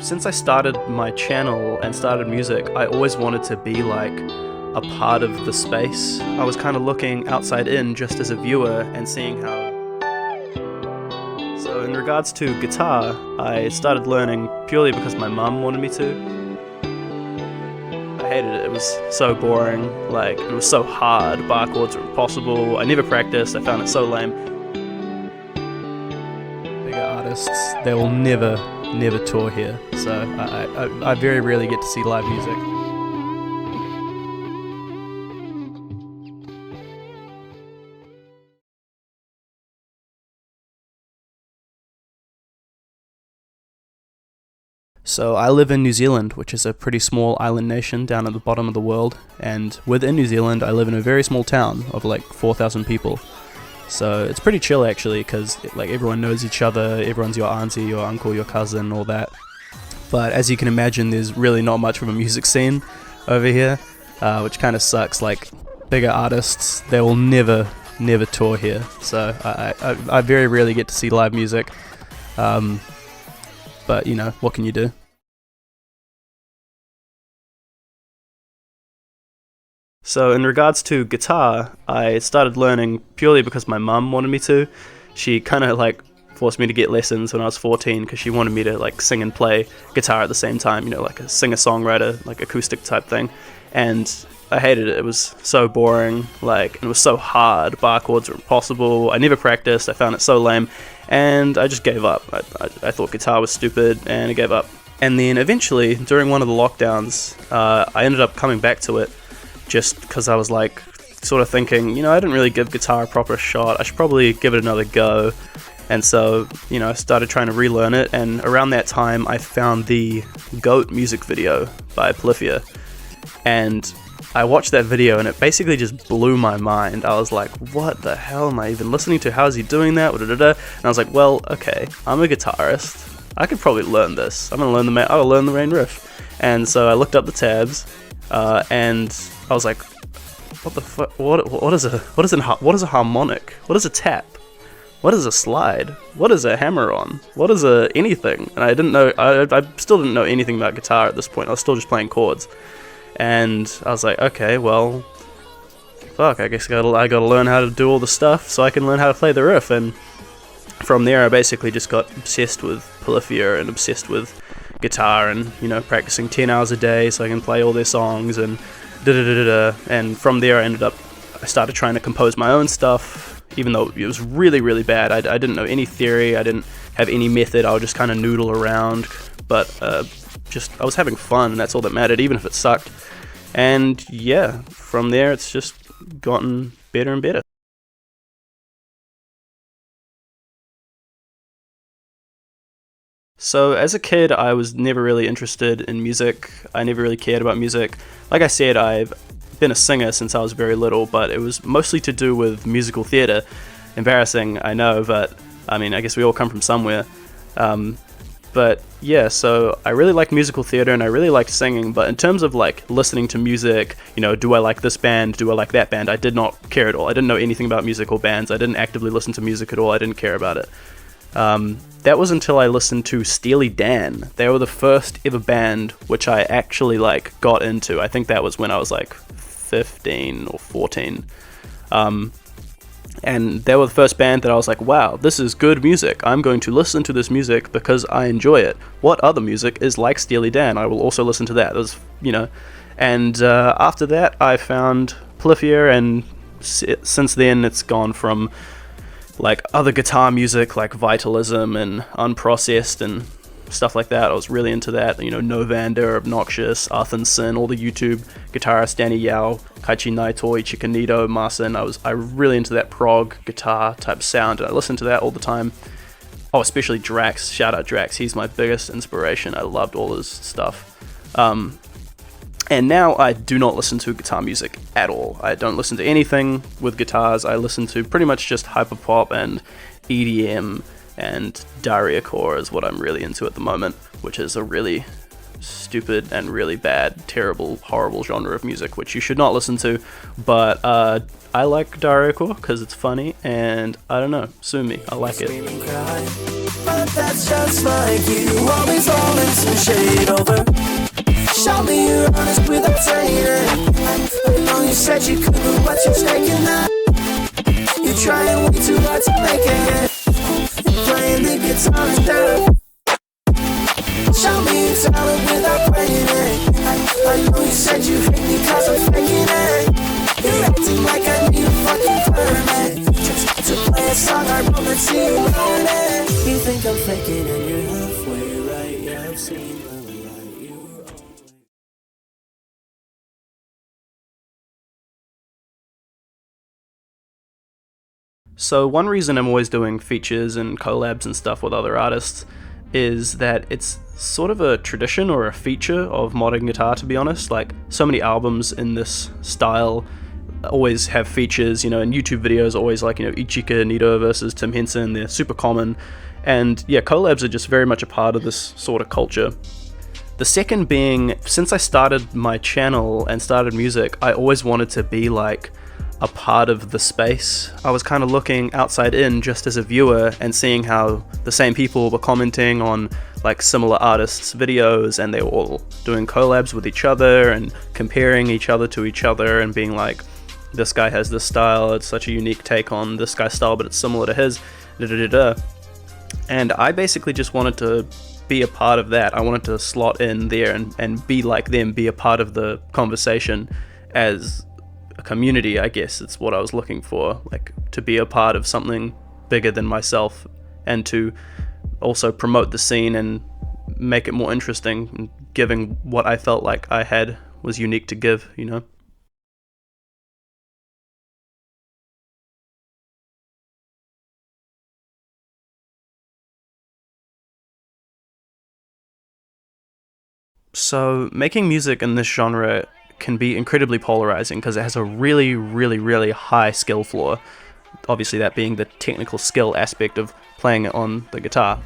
Since I started my channel and started music, I always wanted to be like a part of the space. I was kind of looking outside in just as a viewer and seeing how... So in regards to guitar, I started learning purely because my mum wanted me to. I hated it. It was so boring, like it was so hard, bar chords were impossible, I never practiced, I found it so lame. Bigger artists, they will never tour here, so I very rarely get to see live music. So I live in New Zealand, which is a pretty small island nation down at the bottom of the world, and within New Zealand I live in a very small town of like 4,000 people. So it's pretty chill actually, because like everyone knows each other, everyone's your auntie, your uncle, your cousin, all that. But as you can imagine, there's really not much of a music scene over here, which kind of sucks. Like bigger artists, they will never tour here, so I very rarely get to see live music. But you know, what can you do? So in regards to guitar, I started learning purely because my mum wanted me to. She kind of like forced me to get lessons when I was 14 because she wanted me to like sing and play guitar at the same time, you know, like a singer-songwriter, like acoustic type thing. And I hated it. It was so boring, like it was so hard, bar chords were impossible, I never practiced, I found it so lame, and I just gave up. I thought guitar was stupid and I gave up. And then eventually, during one of the lockdowns, I ended up coming back to it just because I was like sort of thinking, you know, I didn't really give guitar a proper shot, I should probably give it another go. And so, you know, I started trying to relearn it, and around that time I found the Goat music video by Polyphia, and I watched that video and it basically just blew my mind. I was like, what the hell am I even listening to? How is he doing that? And I was like, well, okay, I'm a guitarist, I could probably learn this. I'm gonna learn I'll learn the main riff. And so I looked up the tabs, and I was like, what the fuck? What is a harmonic? What is a tap? What is a slide? What is a hammer-on? What is a anything? And I didn't know. I still didn't know anything about guitar at this point. I was still just playing chords. And I was like, okay, well, fuck, I guess I gotta learn how to do all the stuff so I can learn how to play the riff. And from there, I basically just got obsessed with Polyphia and obsessed with guitar, and you know, practicing 10 hours a day so I can play all their songs and and from there I started trying to compose my own stuff, even though it was really bad. I didn't know any theory, I didn't have any method, I would just kind of noodle around, but I was having fun, and that's all that mattered, even if it sucked. And yeah, from there it's just gotten better and better. So as a kid, I was never really interested in music. I never really cared about music. Like I said, I've been a singer since I was very little, but it was mostly to do with musical theatre. Embarrassing, I know, but I mean, I guess we all come from somewhere. But yeah, so I really liked musical theatre and I really liked singing, but in terms of like listening to music, you know, do I like this band, do I like that band, I did not care at all. I didn't know anything about music or bands, I didn't actively listen to music at all, I didn't care about it. That was until I listened to Steely Dan. They were the first ever band which I actually like got into. I think that was when I was like 15 or 14. And they were the first band that I was like, wow, this is good music. I'm going to listen to this music because I enjoy it. What other music is like Steely Dan? I will also listen to that. It was, you know. And after that, I found Polyphia, and since then it's gone from like other guitar music like Vitalism and Unprocessed and stuff like that. I was really into that, you know, Novander, Obnoxious, Arthur Sin, all the YouTube guitarists, Danny Yao, Kaichi Naitoi, Chikanito, Marcin. I really into that prog guitar type sound, and I listened to that all the time. Oh, especially Drax. Shout out Drax. He's my biggest inspiration. I loved all his stuff. And now I do not listen to guitar music at all. I don't listen to anything with guitars. I listen to pretty much just hyperpop and EDM, and Dariacore is what I'm really into at the moment, which is a really stupid and really bad, terrible, horrible genre of music, which you should not listen to. But I like Dariacore because it's funny, and I don't know, sue me, I like it. But that's just like you, always falling to shade over. Show me you're honest without saying it. I know you said you couldn't, but you're taking that. You're trying way too hard to make it. You're playing the guitar instead of. Show me you're talent without playing it. I know you said you hate me cause I'm faking it. You're acting like I need a fucking permit just to play a song I wrote and see you learn it. You think I'm faking and you're halfway right. Yeah, I've seen the light. You were always. So one reason I'm always doing features and collabs and stuff with other artists is that it's sort of a tradition or a feature of modern guitar, to be honest. Like, so many albums in this style always have features, you know, and YouTube videos always, like, you know, Ichika Nito versus Tim Henson, they're super common. And yeah, collabs are just very much a part of this sort of culture. The second being, since I started my channel and started music, I always wanted to be like a part of the space. I was kind of looking outside in just as a viewer and seeing how the same people were commenting on like similar artists' videos, and they were all doing collabs with each other and comparing each other to each other and being like, this guy has this style, it's such a unique take on this guy's style, but it's similar to his, And I basically just wanted to be a part of that. I wanted to slot in there and be like them, be a part of the conversation as a community, I guess. It's what I was looking for, like to be a part of something bigger than myself, and to also promote the scene and make it more interesting, and giving what I felt like I had was unique to give, you know? So making music in this genre can be incredibly polarizing because it has a really, really, really high skill floor. Obviously that being the technical skill aspect of playing it on the guitar.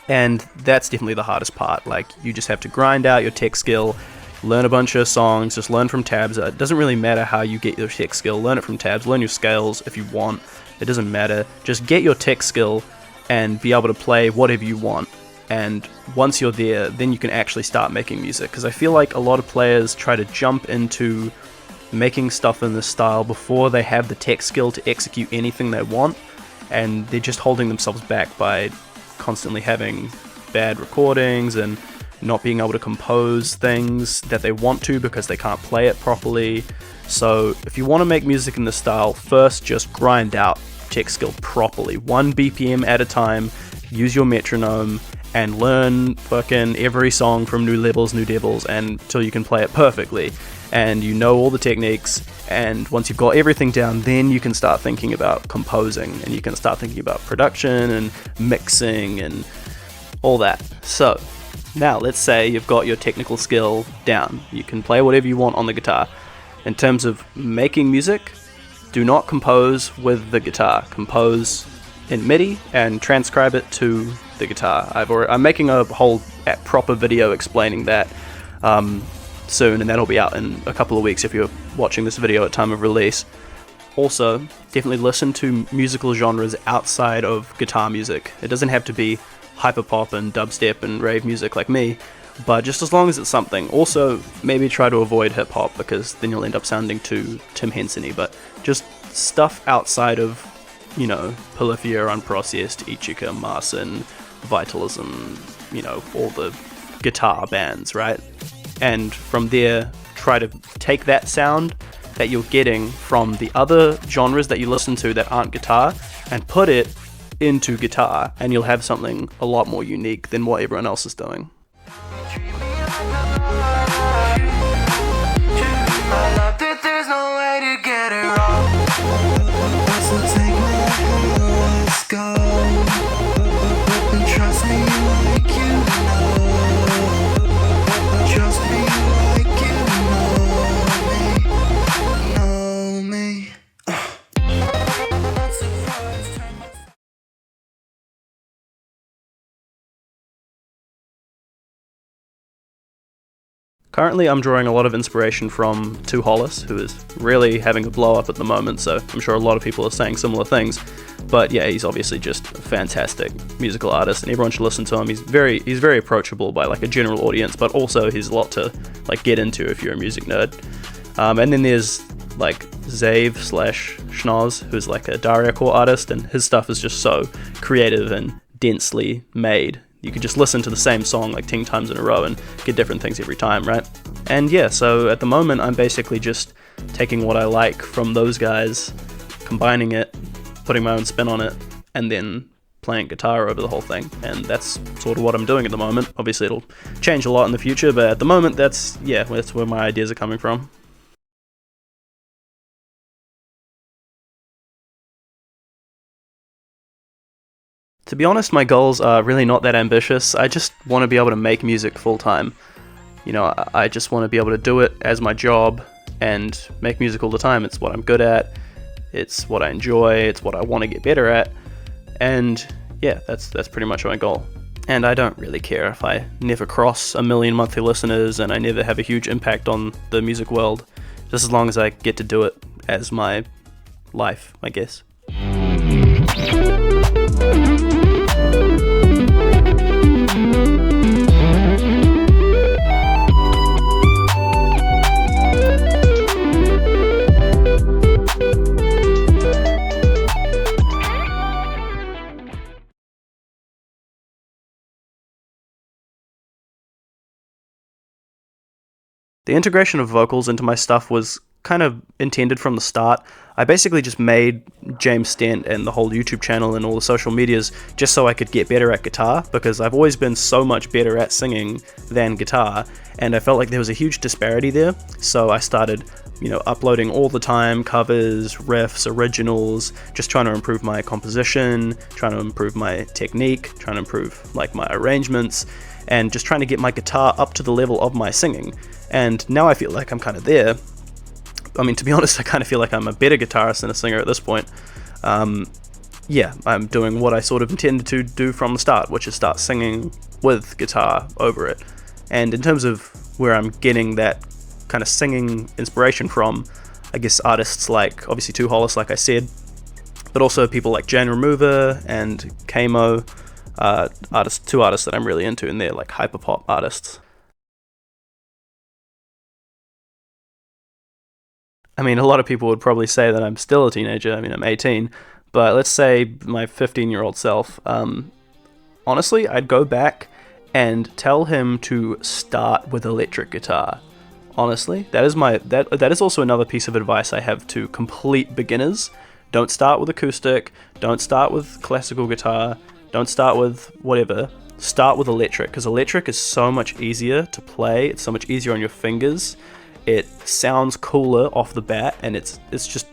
And that's definitely the hardest part. Like, you just have to grind out your tech skill, learn a bunch of songs, just learn from tabs. It doesn't really matter how you get your tech skill. Learn it from tabs, learn your scales if you want. It doesn't matter. Just get your tech skill and be able to play whatever you want. And once you're there, then you can actually start making music. Because I feel like a lot of players try to jump into making stuff in this style before they have the tech skill to execute anything they want, and they're just holding themselves back by constantly having bad recordings and not being able to compose things that they want to because they can't play it properly. So if you want to make music in this style, first just grind out tech skill properly, 1 BPM at a time, use your metronome, and learn fucking every song from New Levels, New Devils, until you can play it perfectly. And you know all the techniques, and once you've got everything down, then you can start thinking about composing, and you can start thinking about production and mixing and all that. So now let's say you've got your technical skill down. You can play whatever you want on the guitar. In terms of making music, do not compose with the guitar. Compose in MIDI and transcribe it to the guitar. I'm making a whole proper video explaining that soon, and that'll be out in a couple of weeks if you're watching this video at time of release. Also, definitely listen to musical genres outside of guitar music. It doesn't have to be hyperpop and dubstep and rave music like me, but just as long as it's something. Also, maybe try to avoid hip-hop, because then you'll end up sounding too Tim Henson-y, but just stuff outside of, you know, Polyphia, Unprocessed, Ichika, Marson, Vitalism, you know, all the guitar bands, right? And from there, try to take that sound that you're getting from the other genres that you listen to that aren't guitar and put it into guitar, and you'll have something a lot more unique than what everyone else is doing. Currently, I'm drawing a lot of inspiration from Ep.2 Hollis, who is really having a blow up at the moment, so I'm sure a lot of people are saying similar things. But yeah, he's obviously just a fantastic musical artist, and everyone should listen to him. He's very approachable by like a general audience, but also he's a lot to like get into if you're a music nerd. And then there's like Zave/Schnoz, who's like a Daria core artist, and his stuff is just so creative and densely made. You could just listen to the same song like 10 times in a row and get different things every time, right? And yeah, so at the moment I'm basically just taking what I like from those guys, combining it, putting my own spin on it, and then playing guitar over the whole thing. And that's sort of what I'm doing at the moment. Obviously it'll change a lot in the future, but at the moment that's where my ideas are coming from. To be honest, my goals are really not that ambitious. I just want to be able to make music full time. You know, I just want to be able to do it as my job and make music all the time. It's what I'm good at, it's what I enjoy, it's what I want to get better at, and yeah, that's pretty much my goal. And I don't really care if I never cross 1 million monthly listeners and I never have a huge impact on the music world, just as long as I get to do it as my life, I guess. The integration of vocals into my stuff was kind of intended from the start. I basically just made James Stent and the whole YouTube channel and all the social medias just so I could get better at guitar, because I've always been so much better at singing than guitar, and I felt like there was a huge disparity there. So I started, uploading all the time, covers, riffs, originals, just trying to improve my composition, trying to improve my technique, trying to improve like my arrangements, and just trying to get my guitar up to the level of my singing. And now I feel like I'm kind of there. I mean, to be honest, I kind of feel like I'm a better guitarist than a singer at this point. Yeah, I'm doing what I sort of intended to do from the start, which is start singing with guitar over it. And in terms of where I'm getting that kind of singing inspiration from, I guess artists like, obviously Ep.2 Hollis, like I said, but also people like Jane Remover and Kamo, two artists that I'm really into, and they're like hyperpop artists. I mean, a lot of people would probably say that I'm still a teenager. I mean, I'm 18, but let's say my 15-year-old self. Honestly, I'd go back and tell him to start with electric guitar. Honestly, that is also another piece of advice I have to complete beginners. Don't start with acoustic. Don't start with classical guitar. Don't start with whatever. Start with electric, because electric is so much easier to play. It's so much easier on your fingers. It sounds cooler off the bat, and it's just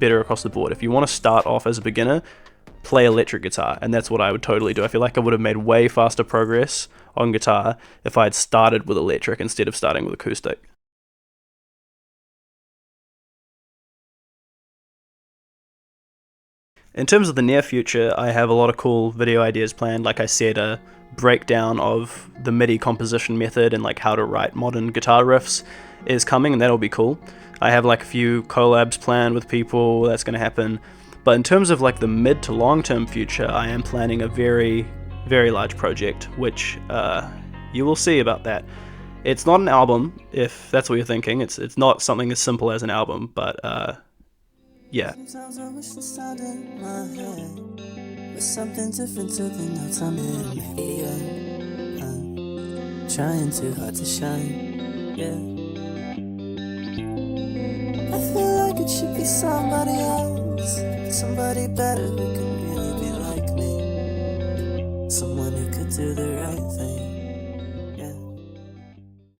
better across the board. If you want to start off as a beginner, play electric guitar, and that's what I would totally do. I feel like I would have made way faster progress on guitar if I had started with electric instead of starting with acoustic. In terms of the near future, I have a lot of cool video ideas planned. Like I said, a breakdown of the MIDI composition method and like how to write modern guitar riffs is coming, and that'll be cool. I have like a few collabs planned with people, that's going to happen. But in terms of like the mid to long term future, I am planning a very, very large project, which you will see about that. It's not an album, if that's what you're thinking. It's not something as simple as an album, but yeah. Sometimes I wish the sound in my head was something different to the notes I'm in. Maybe I'm trying too hard to shine, yeah. I feel like it should be somebody else, somebody better who can really be like me, someone who could do the right thing.